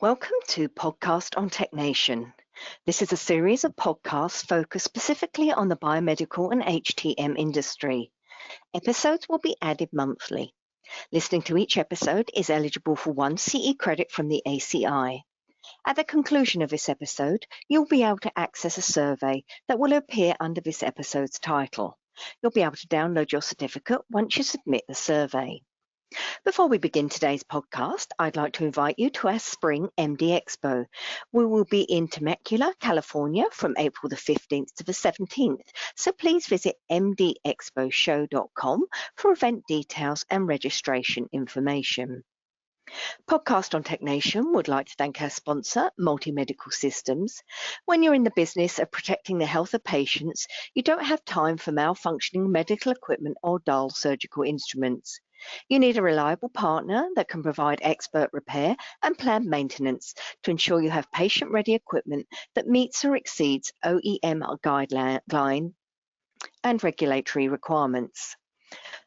Welcome to Podcast on TechNation. This is a series of podcasts focused specifically on the biomedical and HTM industry. Episodes will be added monthly. Listening to each episode is eligible for 1 CE credit from the ACI. At the conclusion of this episode, you'll be able to access a survey that will appear under this episode's title. You'll be able to download your certificate once you submit the survey. Before we begin today's podcast, I'd like to invite you to our Spring MD Expo. We will be in Temecula, California from April the 15th to the 17th, so please visit mdexposhow.com for event details and registration information. Podcast on TechNation would like to thank our sponsor, Multi-Medical Systems. When you're in the business of protecting the health of patients, you don't have time for malfunctioning medical equipment or dull surgical instruments. You need a reliable partner that can provide expert repair and planned maintenance to ensure you have patient-ready equipment that meets or exceeds OEM guideline and regulatory requirements.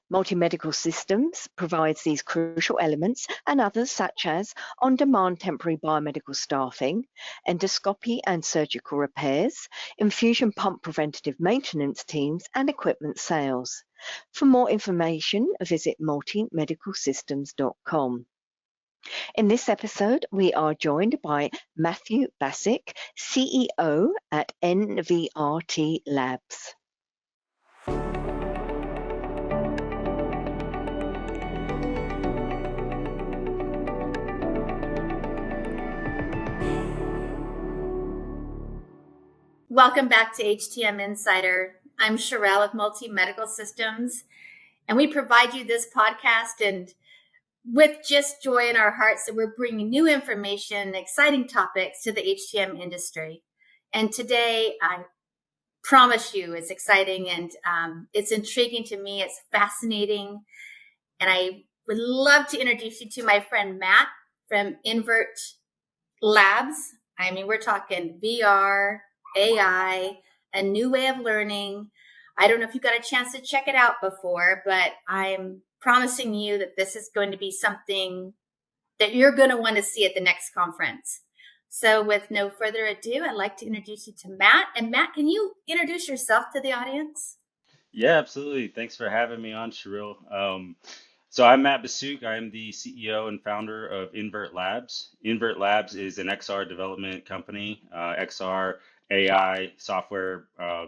Multi-Medical Systems provides these crucial elements and others such as on-demand temporary biomedical staffing, endoscopy and surgical repairs, infusion pump preventative maintenance teams, and equipment sales. For more information, visit multimedicalsystems.com. In this episode, we are joined by Matthew Bassuk, CEO at Invert Labs. Welcome back to HTM Insider. I'm Sherelle with Multi-Medical Systems, and we provide you this podcast and with just joy in our hearts that we're bringing new information, exciting topics to the HTM industry. And today, I promise you it's exciting and it's intriguing to me. It's fascinating. And I would love to introduce you to my friend Matt from Invert Labs. I mean, we're talking VR, AI, a new way of learning. I don't know if you got a chance to check it out before, but I'm promising you that this is going to be something that you're going to want to see at the next conference. So with no further ado, I'd like to introduce you to Matt. And Matt, can you introduce yourself to the audience? Yeah, absolutely. Thanks for having me on, Cheryl. So I'm Matt Bassuk. I'm the CEO and founder of Invert Labs. Invert Labs is an XR development company, XR AI software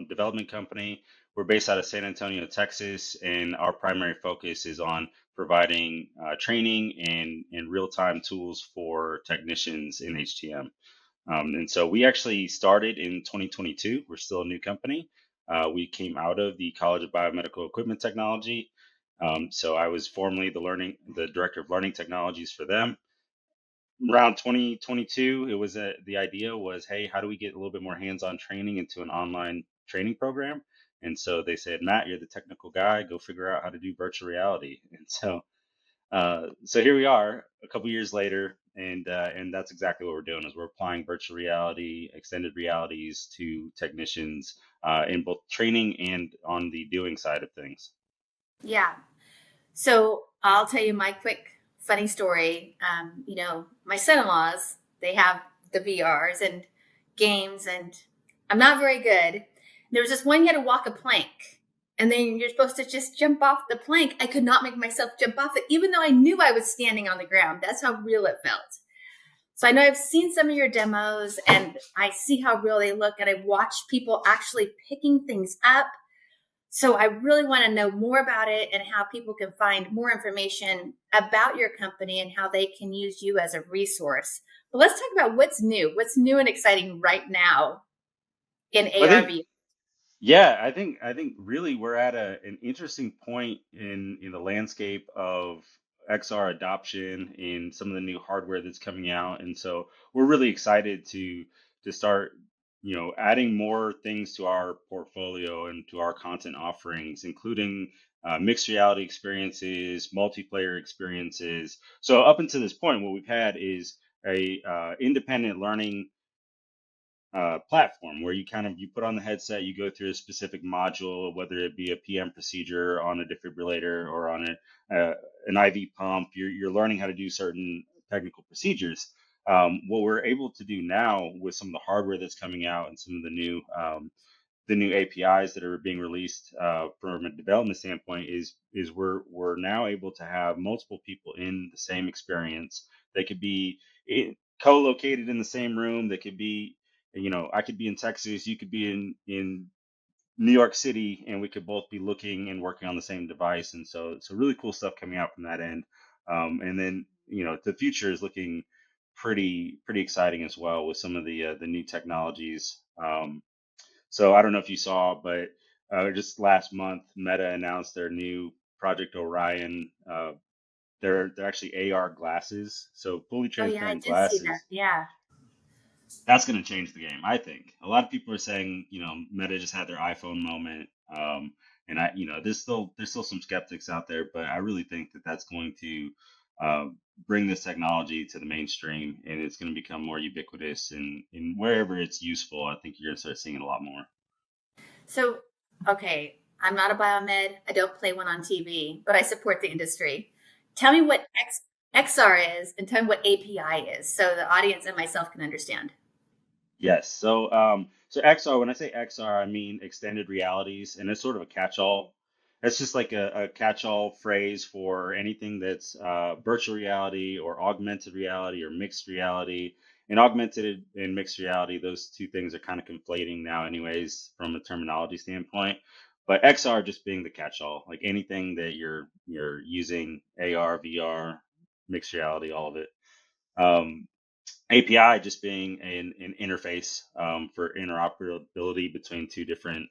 development company. We're based out of San Antonio, Texas, and our primary focus is on providing training and real-time tools for technicians in HTM. And so we actually started in 2022. We're still a new company. We came out of the College of Biomedical Equipment Technology. So I was formerly the director of learning technologies for them. Around 2022, the idea was, hey, how do we get a little bit more hands-on training into an online training program? And so they said, Matt, you're the technical guy. Go figure out how to do virtual reality. And so here we are, a couple years later, and that's exactly what we're doing. Is we're applying virtual reality, extended realities to technicians in both training and on the doing side of things. Yeah. So I'll tell you my quick funny story. My son-in-laws, they have the VRs and games, and I'm not very good. There was this one, you had to walk a plank, and then you're supposed to just jump off the plank. I could not make myself jump off it, even though I knew I was standing on the ground. That's how real it felt. So I know I've seen some of your demos, and I see how real they look, and I've watched people actually picking things up. So I really want to know more about it and how people can find more information about your company and how they can use you as a resource. But let's talk about what's new and exciting right now in ARV. I think really we're at an interesting point in the landscape of XR adoption in some of the new hardware that's coming out, and so we're really excited to start adding more things to our portfolio and to our content offerings, including mixed reality experiences, multiplayer experiences. So up until this point, what we've had is a independent learning platform where you put on the headset, you go through a specific module, whether it be a PM procedure on a defibrillator or on an IV pump. You're learning how to do certain technical procedures. What we're able to do now with some of the hardware that's coming out and some of the new APIs that are being released from a development standpoint is we're now able to have multiple people in the same experience. They could be co-located in the same room. They could be, I could be in Texas, you could be in New York City, and we could both be looking and working on the same device. And so really cool stuff coming out from that end. And then the future is looking pretty exciting as well with some of the new technologies. So I don't know if you saw, but just last month, Meta announced their new Project Orion. They're actually AR glasses, so fully Oh yeah, I transparent did see that. glasses. Yeah. That's going to change the game, I think. A lot of people are saying, Meta just had their iPhone moment, and there's still some skeptics out there, but I really think that that's going to uh, bring this technology to the mainstream, and it's going to become more ubiquitous, and wherever it's useful, I think you're going to start seeing it a lot more. So, okay, I'm not a biomed. I don't play one on TV, but I support the industry. Tell me what XR is and tell me what API is so the audience and myself can understand. Yes. So XR, when I say XR, I mean extended realities, and it's sort of a catch-all. It's just like a catch-all phrase for anything that's virtual reality or augmented reality or mixed reality. And augmented and mixed reality, those two things are kind of conflating now, anyways, from a terminology standpoint. But XR just being the catch-all, like anything that you're using AR, VR, mixed reality, all of it. Um, API just being an interface for interoperability between two different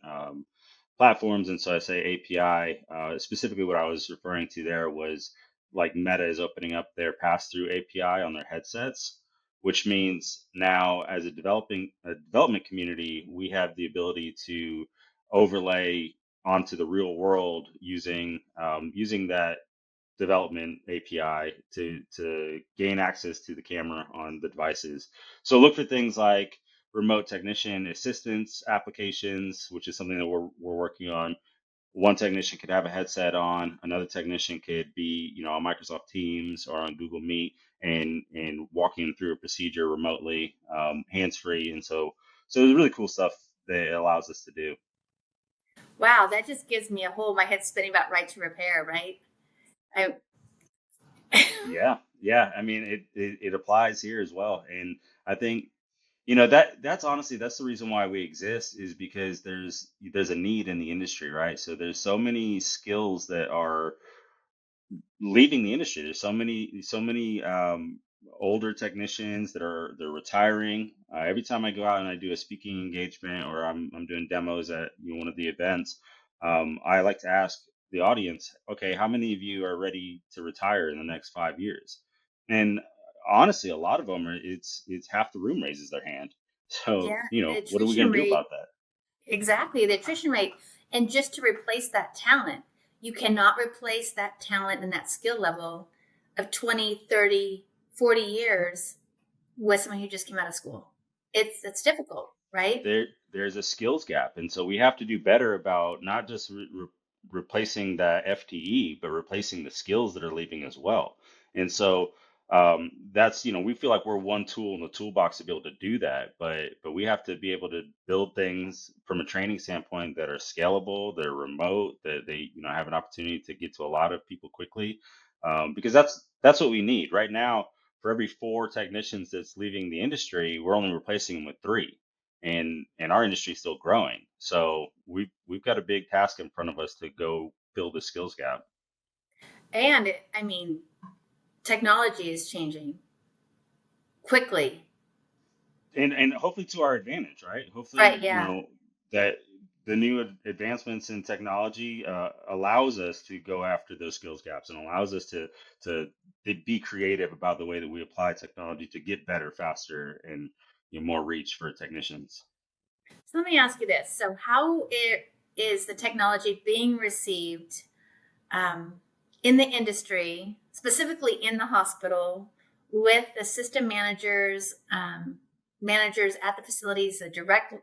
platforms. And so I say API, specifically what I was referring to there was like Meta is opening up their pass-through API on their headsets, which means now as a development community, we have the ability to overlay onto the real world using that development API to gain access to the camera on the devices. So look for things like remote technician assistance applications, which is something that we're working on. One technician could have a headset on, another technician could be, on Microsoft Teams or on Google Meet and walking through a procedure remotely, hands free. And so there's really cool stuff that it allows us to do. Wow, that just gives me my head spinning about right to repair, right? I, Yeah. I mean, it applies here as well. And I think that's honestly that's the reason why we exist is because there's a need in the industry, right? So there's so many skills that are leaving the industry. There's so many older technicians they're retiring. Every time I go out and I do a speaking engagement or I'm doing demos at one of the events, I like to ask the audience, okay, how many of you are ready to retire in the next 5 years? And honestly, a lot of them it's half the room raises their hand. So yeah, the what are we attrition going to do rate, about that? exactly, the attrition rate. And just to replace that talent, you cannot replace that talent and that skill level of 20, 30, 40 years with someone who just came out of school. It's difficult, right? There's a skills gap, and so we have to do better about not just replacing the FTE, but replacing the skills that are leaving as well. And so that's we feel like we're one tool in the toolbox to be able to do that, but we have to be able to build things from a training standpoint that are scalable, that are remote, that they have an opportunity to get to a lot of people quickly, because that's what we need right now. For every four technicians that's leaving the industry, we're only replacing them with three, and our industry is still growing. So we've got a big task in front of us to go fill the skills gap. And I mean, technology is changing quickly. And hopefully to our advantage, right? Right, Hopefully, yeah. that the new advancements in technology allows us to go after those skills gaps and allows us to be creative about the way that we apply technology to get better, faster, and more reach for technicians. So let me ask you this. So is the technology being received in the industry, specifically in the hospital, with the system managers, managers at the facilities, the direct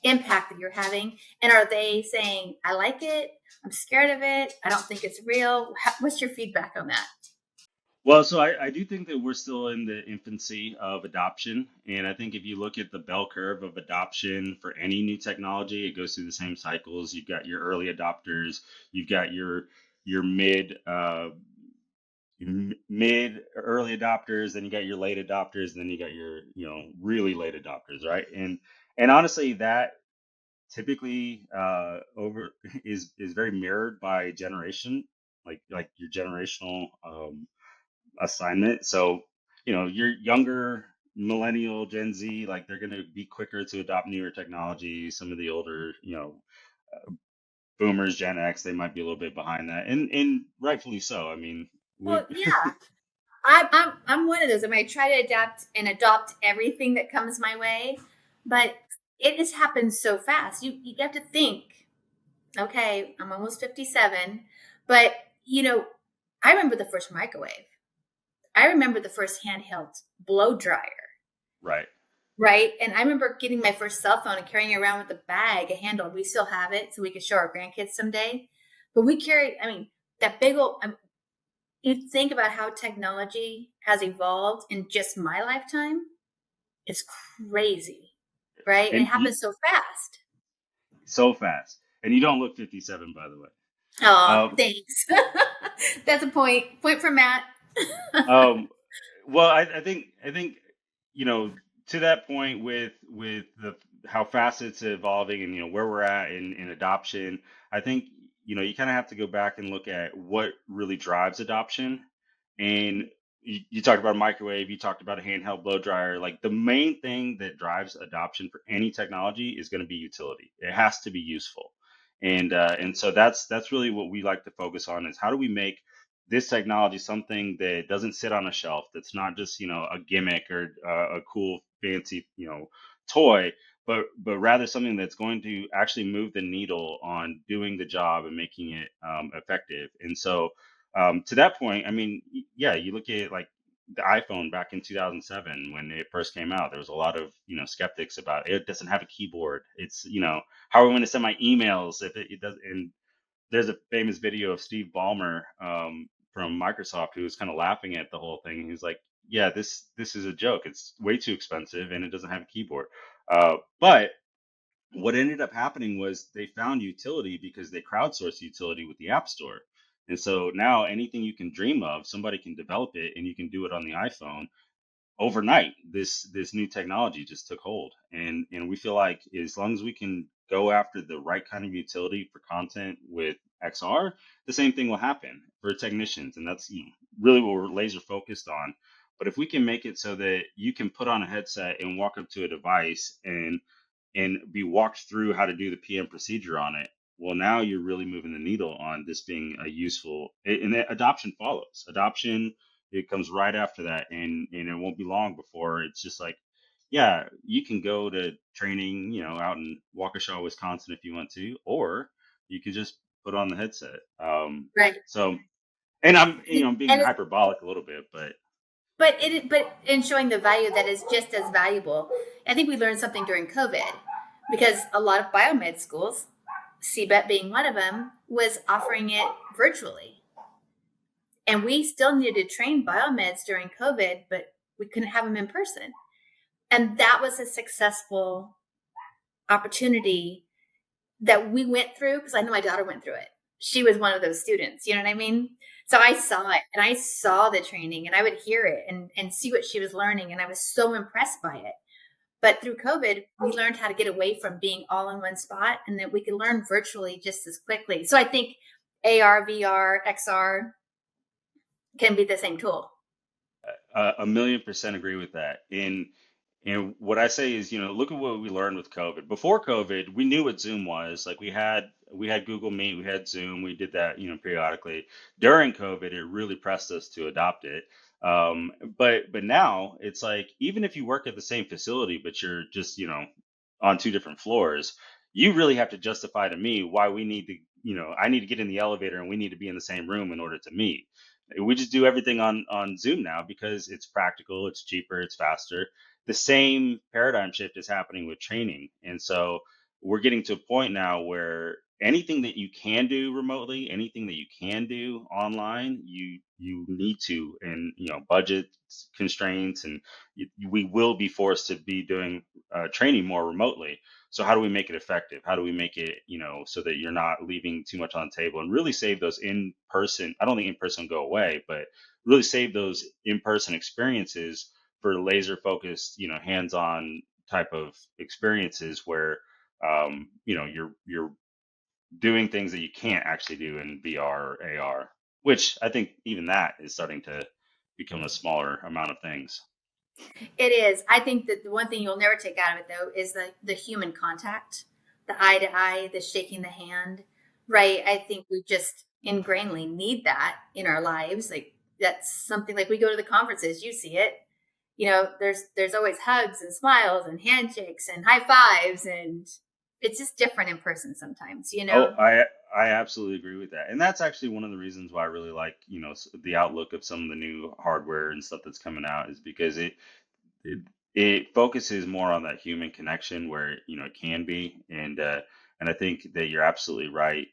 impact that you're having? And are they saying, I like it, I'm scared of it, I don't think it's real? What's your feedback on that? Well, so I do think that we're still in the infancy of adoption. And I think if you look at the bell curve of adoption for any new technology, it goes through the same cycles. You've got your early adopters, you've got your mid early adopters, then you got your late adopters, and then you got your, really late adopters, right? And honestly, that typically over is very mirrored by generation, like your generational assignment. So, your younger millennial Gen Z, like they're going to be quicker to adopt newer technology. Some of the older, boomers, Gen X, they might be a little bit behind that, and rightfully so. I mean, we Well, yeah, I'm one of those. I mean, I try to adapt and adopt everything that comes my way, but it has happened so fast. You have to think. Okay, I'm almost 57, but I remember the first microwave. I remember the first handheld blow dryer, right. right? And I remember getting my first cell phone and carrying it around with a bag, a handle. We still have it, so we could show our grandkids someday. But we carry, I mean, that big old. You think about how technology has evolved in just my lifetime. It's crazy, right? And it And happens so fast. so fast, and you don't look 57, by the way. Oh, Um, thanks. That's a point. Point for Matt. um, well, I think to that point with the how fast it's evolving, and where we're at in adoption. I think you kind of have to go back and look at what really drives adoption. And you talked about a microwave, you talked about a handheld blow dryer. Like the main thing that drives adoption for any technology is going to be utility. It has to be useful, and so that's really what we like to focus on, is how do we make this technology something that doesn't sit on a shelf, that's not just a gimmick or a cool fancy toy, but rather something that's going to actually move the needle on doing the job and making it effective. And so to that point, I mean, yeah, you look at like the iPhone back in 2007 when it first came out. There was a lot of skeptics about it. It doesn't have a keyboard. It's how am I going to send my emails if it does? And there's a famous video of Steve Ballmer from Microsoft who was kind of laughing at the whole thing. He's like, "Yeah, this is a joke. It's way too expensive and it doesn't have a keyboard." But what ended up happening was they found utility because they crowdsourced utility with the App Store. And so now anything you can dream of, somebody can develop it and you can do it on the iPhone overnight. This new technology just took hold, and we feel like as long as we can go after the right kind of utility for content with XR, the same thing will happen for technicians, and that's really what we're laser focused on. But if we can make it so that you can put on a headset and walk up to a device and be walked through how to do the PM procedure on it, well, now you're really moving the needle on this being a useful, and adoption follows. Adoption, it comes right after that, and it won't be long before it's just like, yeah, you can go to training, out in Waukesha, Wisconsin if you want to, or you can just put on the headset. Right. So, and I'm, being And hyperbolic a little bit, but but in showing the value that is just as valuable. I think we learned something during COVID because a lot of biomed schools, CBET being one of them, was offering it virtually. And we still needed to train biomeds during COVID, but we couldn't have them in person. And that was a successful opportunity that we went through because I know my daughter went through it. She was one of those students, you know what I mean? So I saw it and I saw the training and I would hear it and see what she was learning. And I was so impressed by it. But through COVID, we learned how to get away from being all in one spot and that we could learn virtually just as quickly. So I think AR, VR, XR can be the same tool. a million percent agree with that. And what I say is, look at what we learned with COVID. Before COVID, we knew what Zoom was. Like we had Google Meet, we had Zoom, we did that, periodically. During COVID, it really pressed us to adopt it. But now it's like even if you work at the same facility, but you're just, on two different floors, you really have to justify to me why we need to, I need to get in the elevator and we need to be in the same room in order to meet. We just do everything on Zoom now because it's practical, it's cheaper, it's faster. The same paradigm shift is happening with training. And so we're getting to a point now where anything that you can do remotely, anything that you can do online, you need to, and budget constraints, and we will be forced to be doing training more remotely. So how do we make it effective? How do we make it, so that you're not leaving too much on the table, and really save those in person? I don't think in person will go away, but really save those in person experiences for laser focused, hands on type of experiences where you're doing things that you can't actually do in VR or AR, which I think even that is starting to become a smaller amount of things. It is. I think that the one thing you'll never take out of it, though, is the human contact, the eye to eye, the shaking the hand, right? I think we just ingrainedly need that in our lives. Like that's something like we go to the conferences, you see it. There's always hugs and smiles and handshakes and high fives, and it's just different in person sometimes, Oh, I absolutely agree with that, and that's actually one of the reasons why I really like the outlook of some of the new hardware and stuff that's coming out, is because it it focuses more on that human connection where it can be, and I think that you're absolutely right.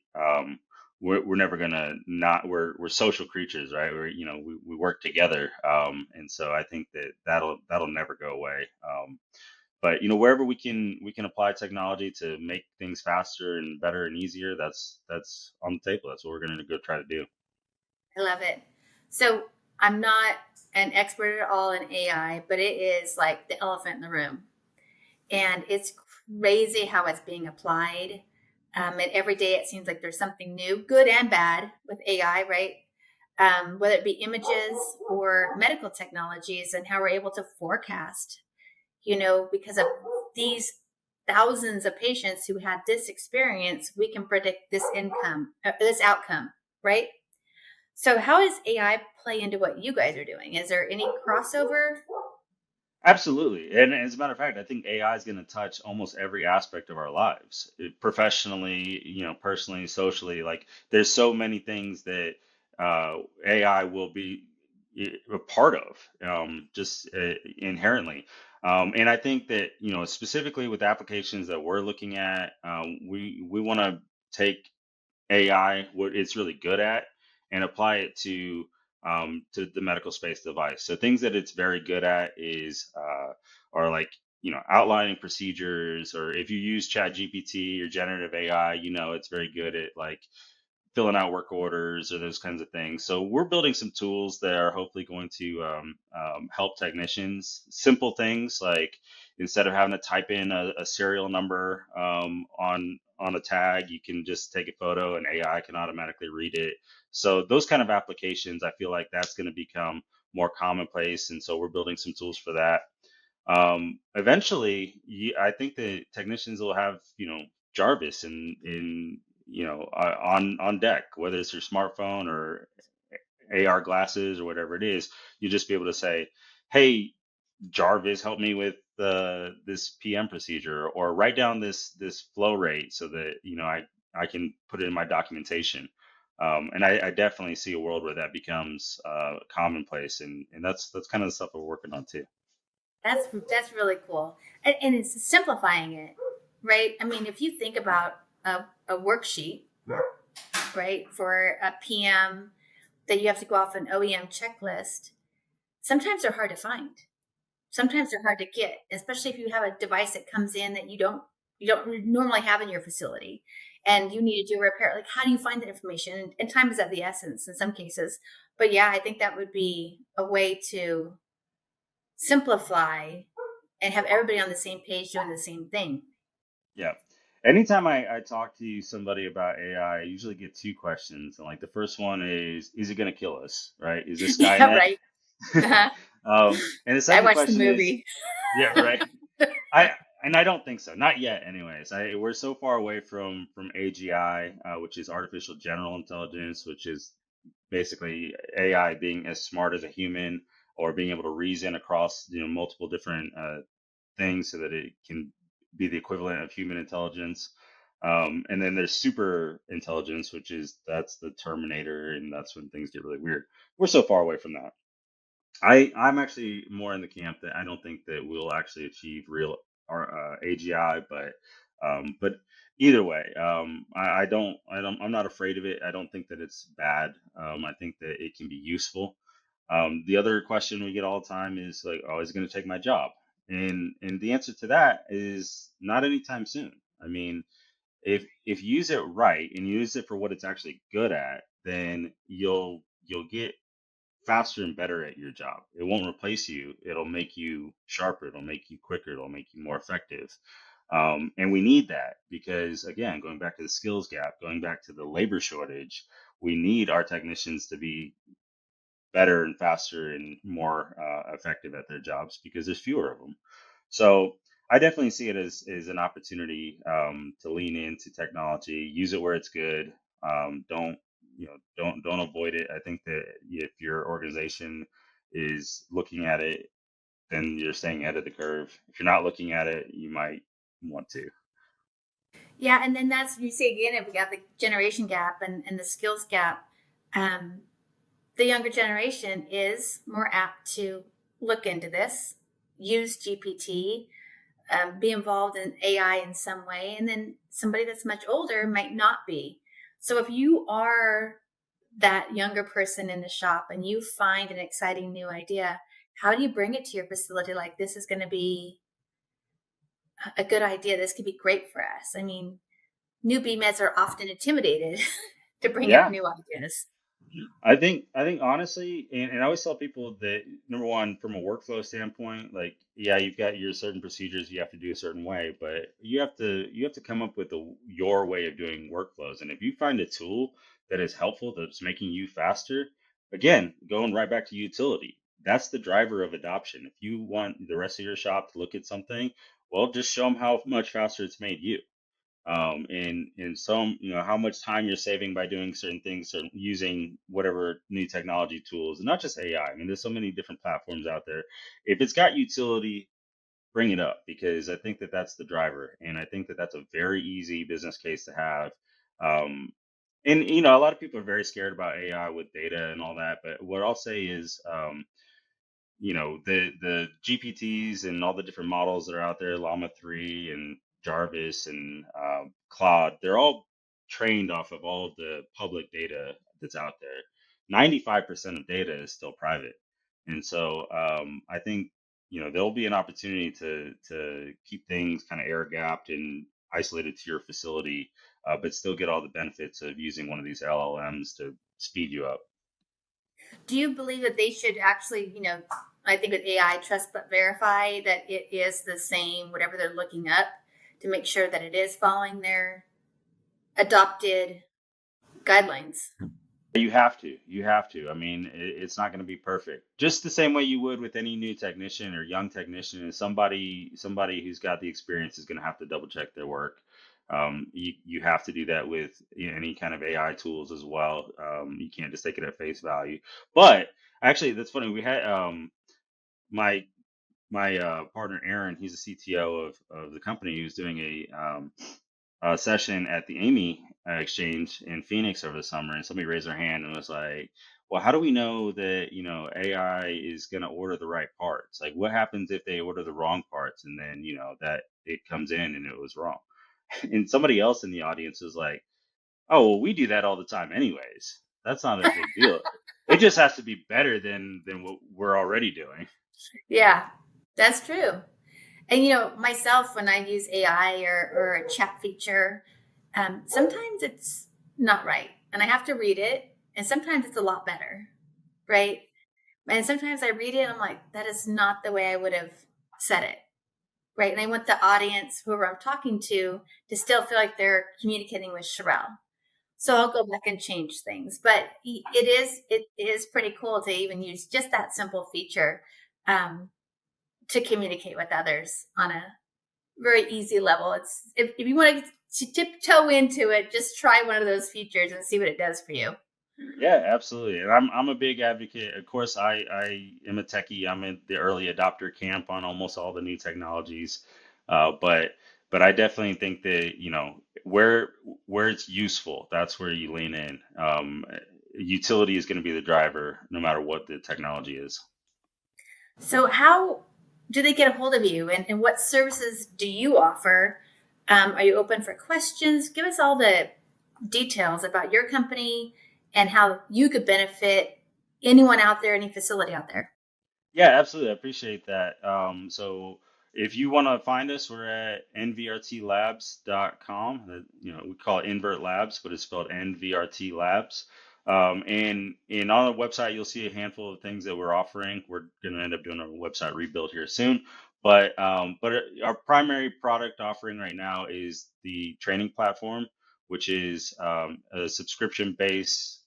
We're never gonna not we're social creatures, right? We work together, and so I think that that'll never go away. But wherever we can apply technology to make things faster and better and easier, that's on the table. That's what we're going to go try to do. I love it. So I'm not an expert at all in AI, but it is like the elephant in the room. And it's crazy how it's being applied. And every day it seems like there's something new, good and bad, with AI, right? Whether it be images or medical technologies, and how we're able to forecast, because of these thousands of patients who had this experience, we can predict this outcome, right? So how does AI play into what you guys are doing? Is there any crossover? Absolutely. And as a matter of fact, I think AI is going to touch almost every aspect of our lives, professionally, personally, socially. Like there's so many things that AI will be a part of, just inherently. And I think that, specifically with applications that we're looking at, we want to take AI, what it's really good at, and apply it to the medical space device. So things that it's very good at is are like outlining procedures, or if you use Chat GPT or generative AI, it's very good at like filling out work orders or those kinds of things. So we're building some tools that are hopefully going to help technicians. Simple things like instead of having to type in a serial number on a tag, you can just take a photo and AI can automatically read it. So those kind of applications, I feel like that's going to become more commonplace, and so we're building some tools for that. Eventually, I think the technicians will have Jarvis in on deck, whether it's your smartphone or AR glasses or whatever it is. You just be able to say, "Hey, Jarvis, help me with this PM procedure, or write down this flow rate so that I can put it in my documentation." And I definitely see a world where that becomes commonplace, and that's kind of the stuff we're working on too. That's really cool, and it's simplifying it, right? I mean, if you think about a worksheet, right, for a PM that you have to go off an OEM checklist, sometimes they're hard to find. Sometimes they're hard to get, especially if you have a device that comes in that you don't normally have in your facility, and you need to do a repair. Like, how do you find that information? And time is of the essence in some cases. But yeah, I think that would be a way to simplify and have everybody on the same page doing the same thing. Yeah. Anytime I talk to somebody about AI, I usually get two questions. And like the first one is it going to kill us? Right? Is this Yeah, Skynet? right. Uh-huh. And the I second watched the question is, movie. yeah, right. I and I don't think so. Not yet, anyways. We're so far away from AGI, which is artificial general intelligence, which is basically AI being as smart as a human, or being able to reason across multiple different things so that it can be the equivalent of human intelligence. And then there's super intelligence, that's the Terminator, and that's when things get really weird. We're so far away from that. I'm actually more in the camp that I don't think that we'll actually achieve real or AGI, but either way, I'm not afraid of it. I don't think that it's bad. I think that it can be useful. The other question we get all the time is like, oh, is it going to take my job? And the answer to that is not anytime soon. I mean, if you use it right and you use it for what it's actually good at, then you'll get faster and better at your job. It won't replace you. It'll make you sharper. It'll make you quicker. It'll make you more effective. And we need that because, again, going back to the skills gap, going back to the labor shortage, we need our technicians to be better and faster and more effective at their jobs because there's fewer of them. So I definitely see it as an opportunity to lean into technology, use it where it's good. Don't don't avoid it. I think that if your organization is looking at it, then you're staying ahead of the curve. If you're not looking at it, you might want to. Yeah, and then that's you say again, if we got the generation gap and the skills gap, um, the younger generation is more apt to look into this, use GPT, be involved in AI in some way, and then somebody that's much older might not be. So if you are that younger person in the shop and you find an exciting new idea, how do you bring it to your facility? Like, this is going to be a good idea. This could be great for us. I mean, new BMEDs are often intimidated to bring up Yeah, new ideas. I think honestly, and I always tell people that number one, from a workflow standpoint, like yeah, you've got your certain procedures you have to do a certain way, but you have to come up with your way of doing workflows. And if you find a tool that is helpful, that's making you faster, again, going right back to utility, that's the driver of adoption. If you want the rest of your shop to look at something, well, just show them how much faster it's made you and some how much time you're saving by doing certain things or using whatever new technology tools, and not just AI. I mean, there's so many different platforms out there. If it's got utility, bring it up because I think that that's the driver, and I think that that's a very easy business case to have. um, and a lot of people are very scared about AI with data and all that, but what I'll say is the GPTs and all the different models that are out there, Llama 3 and Jarvis and Claude, they're all trained off of all of the public data that's out there. 95% of data is still private. And so I think there'll be an opportunity to keep things kind of air gapped and isolated to your facility, but still get all the benefits of using one of these LLMs to speed you up. Do you believe that they should actually, I think with AI, trust but verify that it is the same, whatever they're looking up, to make sure that it is following their adopted guidelines? You have to. I mean, it's not going to be perfect. Just the same way you would with any new technician or young technician, is somebody who's got the experience is going to have to double check their work. You have to do that with any kind of AI tools as well. You can't just take it at face value. But actually, that's funny. We had my partner Aaron. He's the CTO of the company. He was doing a session at the Amy exchange in Phoenix over the summer, and somebody raised their hand and was like, "Well, how do we know that AI is going to order the right parts? Like, what happens if they order the wrong parts, and then that it comes in and it was wrong?" And somebody else in the audience was like, "Oh, well, we do that all the time, anyways. That's not a big deal. It just has to be better than what we're already doing." Yeah, that's true. And myself, when I use AI or a chat feature, sometimes it's not right, and I have to read it, and sometimes it's a lot better, right? And sometimes I read it, and I'm like, that is not the way I would have said it, right? And I want the audience, whoever I'm talking to still feel like they're communicating with Sherelle. So I'll go back and change things. But it is pretty cool to even use just that simple feature to communicate with others on a very easy level. It's if you want to tiptoe into it, just try one of those features and see what it does for you. Yeah, absolutely. And I'm a big advocate. Of course, I am a techie. I'm in the early adopter camp on almost all the new technologies. But I definitely think that, where it's useful, that's where you lean in. Utility is going to be the driver no matter what the technology is. So how do they get a hold of you, and what services do you offer? Are you open for questions? Give us all the details about your company and how you could benefit anyone out there, any facility out there. Yeah, absolutely. I appreciate that. So if you want to find us, we're at nvrtlabs.com. We call it Invert Labs, but it's spelled NVRT Labs. And on the website, you'll see a handful of things that we're offering. We're going to end up doing a website rebuild here soon. But our primary product offering right now is the training platform, which is a subscription-based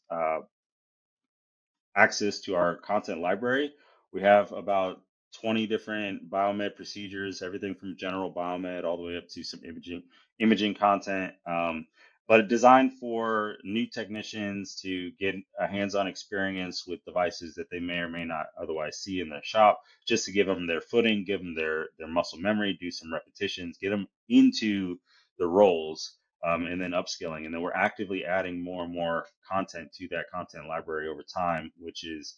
access to our content library. We have about 20 different biomed procedures, everything from general biomed all the way up to some imaging content. But designed for new technicians to get a hands-on experience with devices that they may or may not otherwise see in their shop, just to give them their footing, give them their muscle memory, do some repetitions, get them into the roles, and then upskilling. And then we're actively adding more and more content to that content library over time, which is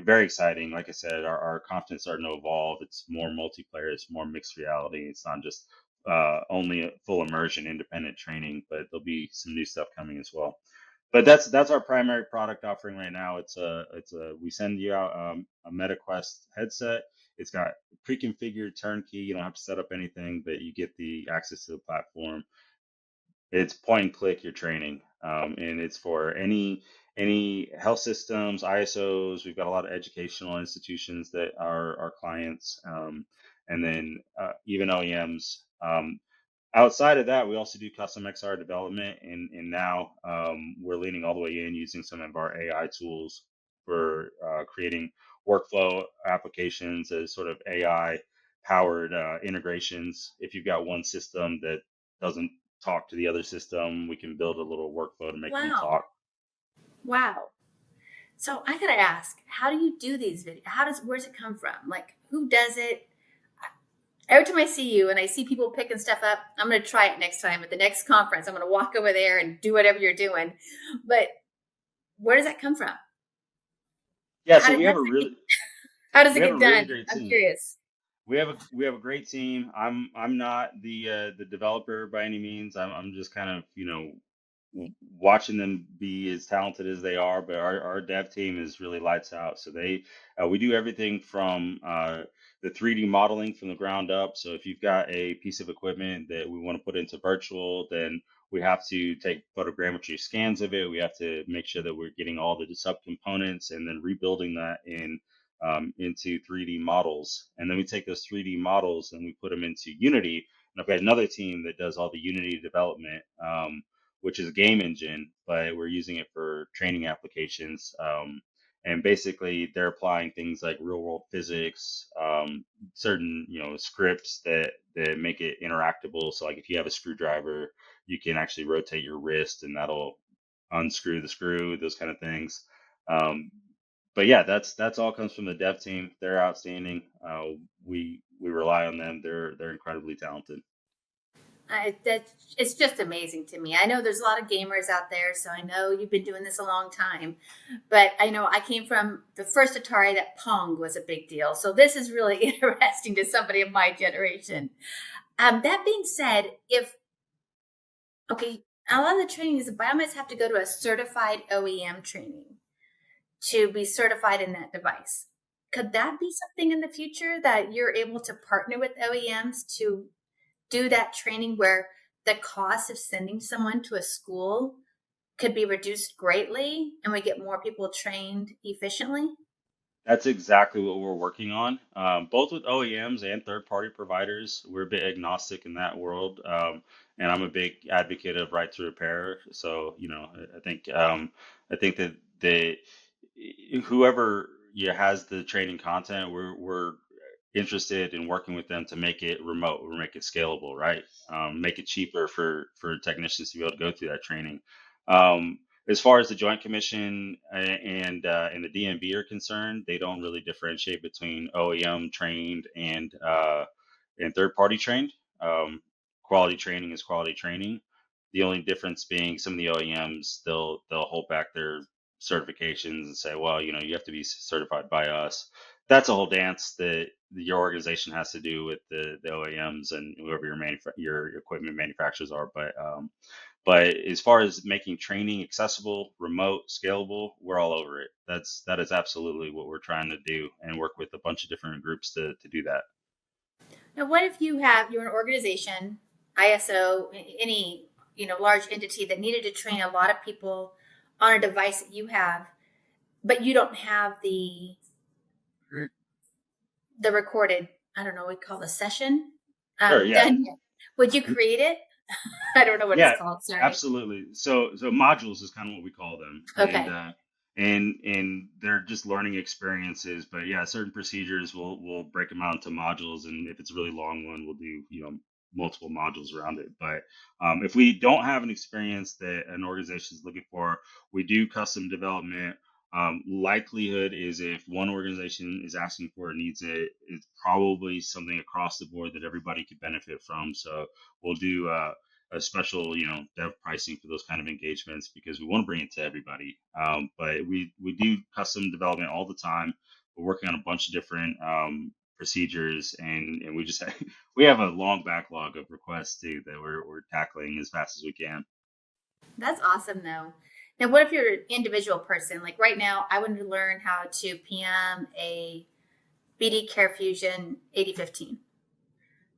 very exciting. Like I said, our content's starting to evolve. It's more multiplayer, it's more mixed reality. It's not just only a full immersion, independent training, but there'll be some new stuff coming as well. But that's our primary product offering right now. We send you out a MetaQuest headset. It's got pre-configured turnkey. You don't have to set up anything, but you get the access to the platform. It's point and click your training, and it's for any health systems, ISOs. We've got a lot of educational institutions that are our clients, and then even OEMs. Outside of that, we also do custom XR development, and now we're leaning all the way in using some of our AI tools for creating workflow applications as sort of AI powered integrations. If you've got one system that doesn't talk to the other system, we can build a little workflow to make them talk. Wow. So I gotta ask, how do you do these videos? Where's it come from? Like, who does it? Every time I see you and I see people picking stuff up, I'm going to try it next time at the next conference. I'm going to walk over there and do whatever you're doing. But where does that come from? Yeah, so we have a really how does it get really done? great I'm team. curious. We have a great team. I'm not the developer by any means. I'm just kind of watching them be as talented as they are, but our dev team is really lights out. So we do everything from the 3D modeling from the ground up. So if you've got a piece of equipment that we want to put into virtual, then we have to take photogrammetry scans of it. We have to make sure that we're getting all the subcomponents and then rebuilding that into 3D models. And then we take those 3D models and we put them into Unity. And I've got another team that does all the Unity development, which is a game engine, but we're using it for training applications. And basically, they're applying things like real world physics, certain scripts that make it interactable. So, like if you have a screwdriver, you can actually rotate your wrist, and that'll unscrew the screw. Those kind of things. But yeah, that's all comes from the dev team. They're outstanding. We rely on them. They're incredibly talented. It's just amazing to me. I know there's a lot of gamers out there, so I know you've been doing this a long time. But I know I came from the first Atari that Pong was a big deal. So this is really interesting to somebody of my generation. That being said, a lot of the training is the biomeds have to go to a certified OEM training to be certified in that device. Could that be something in the future that you're able to partner with OEMs to do that training where the cost of sending someone to a school could be reduced greatly and we get more people trained efficiently? That's exactly what we're working on, both with OEMs and third-party providers. We're a bit agnostic in that world, and I'm a big advocate of right to repair. So, I think that whoever has the training content, we're interested in working with them to make it remote or make it scalable, right? Make it cheaper for technicians to be able to go through that training. As far as the Joint Commission and the DMV are concerned, they don't really differentiate between OEM trained and third party trained. Quality training is quality training. The only difference being some of the OEMs they'll hold back their certifications and say, well, you have to be certified by us. that's a whole dance that your organization has to do with the OEMs and whoever your equipment manufacturers are. But as far as making training accessible, remote, scalable, we're all over it. That is absolutely what we're trying to do, and work with a bunch of different groups to do that. Now, what if you're an organization, ISO, any large entity that needed to train a lot of people on a device that you have, but you don't have the recorded, I don't know what we call the session Sure, yeah. done yet. Would you create it? I don't know what Yeah, it's called. Sorry. absolutely. So modules is kind of what we call them, Okay. and they're just learning experiences. But yeah, certain procedures we'll break them out into modules, and if it's a really long one, we'll do multiple modules around it. But if we don't have an experience that an organization is looking for, we do custom development. Likelihood is if one organization is asking for it, needs it, it's probably something across the board that everybody could benefit from. So we'll do a special, dev pricing for those kind of engagements because we want to bring it to everybody. But we do custom development all the time. We're working on a bunch of different procedures, and we just we have a long backlog of requests too that we're tackling as fast as we can. That's awesome, though. Now, what if you're an individual person? Like right now, I wanted to learn how to PM a BD Care Fusion 8015.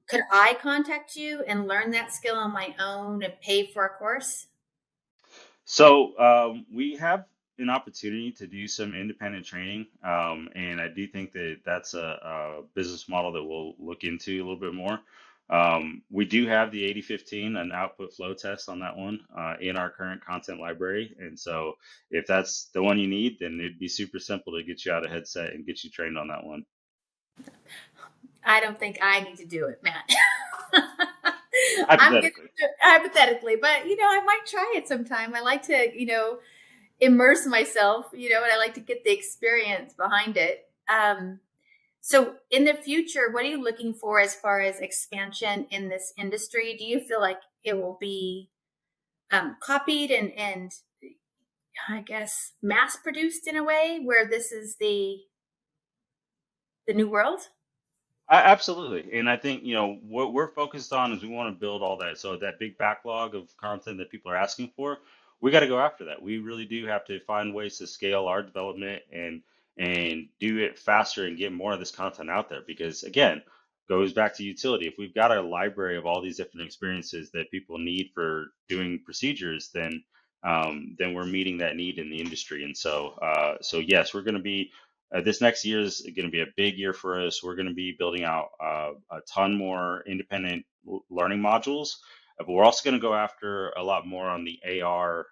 Could I contact you and learn that skill on my own and pay for a course? So we have an opportunity to do some independent training, and I do think that that's a business model that we'll look into a little bit more. We do have the 8015, an output flow test on that one in our current content library. And so if that's the one you need, then it'd be super simple to get you out a headset and get you trained on that one. I don't think I need to do it, Matt. Hypothetically. But I might try it sometime. I like to, immerse myself, and I like to get the experience behind it. So in the future, what are you looking for as far as expansion in this industry? Do you feel like it will be copied and I guess mass produced in a way where this is the new world? Absolutely. And I think, what we're focused on is we want to build all that. So that big backlog of content that people are asking for, we got to go after that. We really do have to find ways to scale our development and do it faster and get more of this content out there. Because again, goes back to utility. If we've got a library of all these different experiences that people need for doing procedures, then we're meeting that need in the industry. And so yes, we're going to be this next year is going to be a big year for us. We're going to be building out a ton more independent learning modules, but we're also going to go after a lot more on the AR,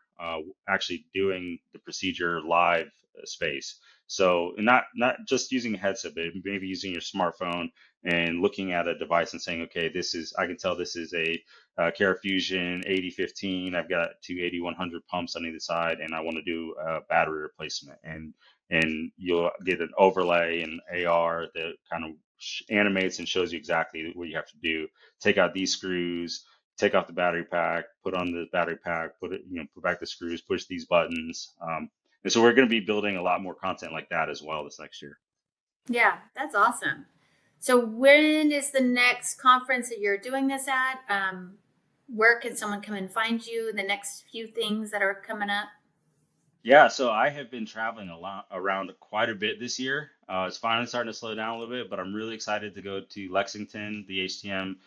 actually doing the procedure live space. So not just using a headset, but maybe using your smartphone and looking at a device and saying, okay, I can tell this is a Care Fusion 8015. I've got two 8100 pumps on either side, and I want to do a battery replacement. And you'll get an overlay in AR that kind of animates and shows you exactly what you have to do. Take out these screws, take off the battery pack, put on the battery pack, put back the screws, push these buttons. And so we're going to be building a lot more content like that as well this next year. Yeah, that's awesome. So when is the next conference that you're doing this at? Where can someone come and find you? The next few things that are coming up? Yeah, so I have been traveling a lot around quite a bit this year. It's finally starting to slow down a little bit, but I'm really excited to go to Lexington, the HTM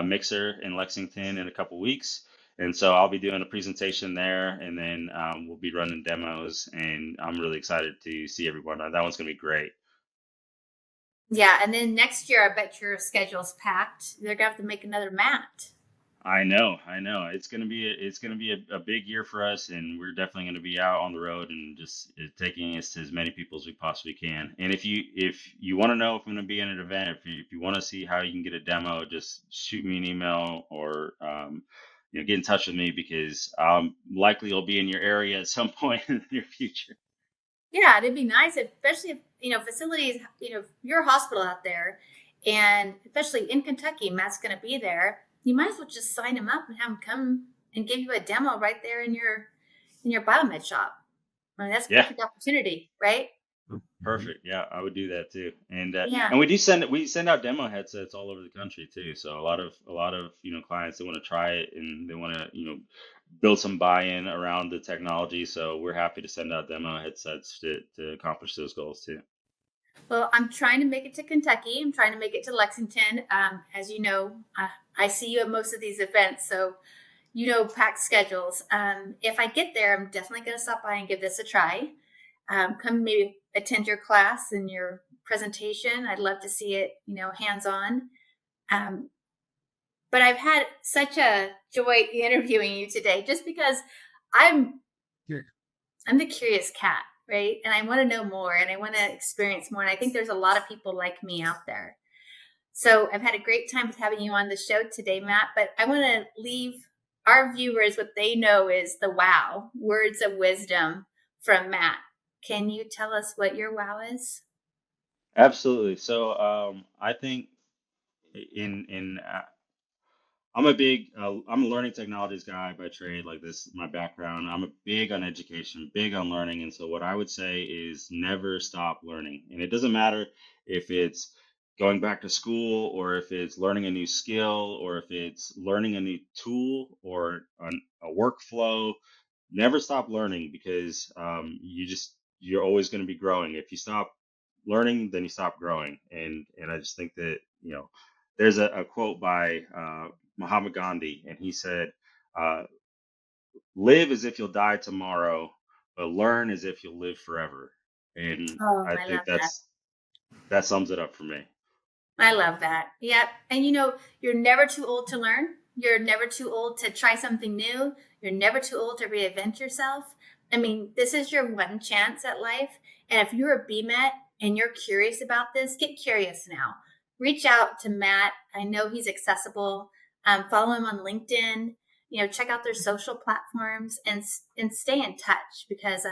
mixer in Lexington in a couple weeks. And so I'll be doing a presentation there, and then we'll be running demos, and I'm really excited to see everyone. That one's going to be great. Yeah, and then next year, I bet your schedule's packed. They're going to have to make another mat. I know. It's gonna be a big year for us, and we're definitely gonna be out on the road and just taking us to as many people as we possibly can. And if you want to know if I'm gonna be in an event, if you want to see how you can get a demo, just shoot me an email or get in touch with me because likely I'll be in your area at some point in the near future. Yeah, it'd be nice, especially if facilities, you're a hospital out there, and especially in Kentucky, Matt's going to be there. You might as well just sign him up and have him come and give you a demo right there in your biomed shop. I mean, that's a perfect opportunity, right? Perfect. Yeah, I would do that too. Yeah. And we send out demo headsets all over the country too. So a lot of clients that want to try it and they want to build some buy-in around the technology. So we're happy to send out demo headsets to accomplish those goals too. Well, I'm trying to make it to Kentucky. I'm trying to make it to Lexington. As you know, I see you at most of these events, so packed schedules. If I get there, I'm definitely going to stop by and give this a try. Come maybe attend your class and your presentation. I'd love to see it, hands-on. But I've had such a joy interviewing you today, just because I'm the curious cat, right? And I want to know more and I want to experience more. And I think there's a lot of people like me out there. So I've had a great time with having you on the show today, Matt, but I want to leave our viewers what they know is the wow, words of wisdom from Matt. Can you tell us what your wow is? Absolutely. So I think in I'm a learning technologies guy by trade, like this, my background. I'm a big on education, big on learning. And so what I would say is never stop learning. And it doesn't matter if it's going back to school or if it's learning a new skill or if it's learning a new tool or a workflow. Never stop learning because you're always going to be growing. If you stop learning, then you stop growing. And I just think that, there's a quote by Mahatma Gandhi, and he said, uh, "Live as if you'll die tomorrow, but learn as if you'll live forever." And Oh, I I think love that. that sums it up for me. I love that. Yep. And you're never too old to learn. You're never too old to try something new. You're never too old to reinvent yourself. I mean, this is your one chance at life. And if you're a BMET and you're curious about this, get curious now. Reach out to Matt. I know he's accessible. Follow him on LinkedIn. Check out their social platforms and stay in touch because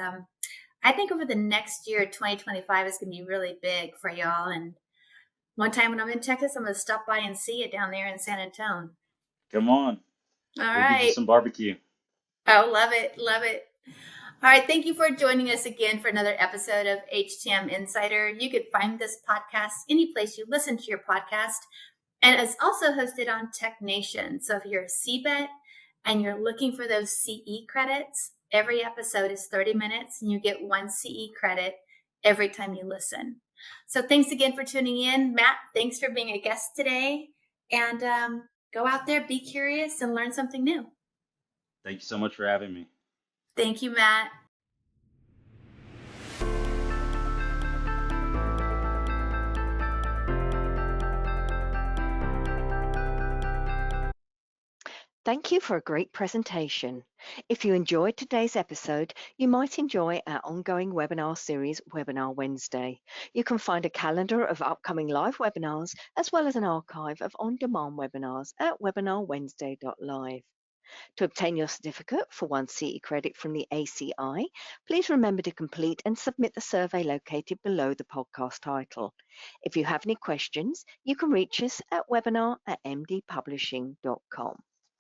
I think over the next year, 2025 is going to be really big for y'all. And one time when I'm in Texas, I'm going to stop by and see it down there in San Antonio. Come on, All we'll get you right. some barbecue. Oh, love it. Love it. All right. Thank you for joining us again for another episode of HTM Insider. You could find this podcast any place you listen to your podcast. And it's also hosted on TechNation. So if you're a CBET and you're looking for those CE credits, every episode is 30 minutes and you get 1 CE credit every time you listen. So thanks again for tuning in. Matt, thanks for being a guest today. And go out there, be curious, and learn something new. Thank you so much for having me. Thank you, Matt. Thank you for a great presentation. If you enjoyed today's episode, you might enjoy our ongoing webinar series, Webinar Wednesday. You can find a calendar of upcoming live webinars, as well as an archive of on-demand webinars at webinarwednesday.live. To obtain your certificate for 1 CE credit from the ACI, please remember to complete and submit the survey located below the podcast title. If you have any questions, you can reach us at webinar@mdpublishing.com.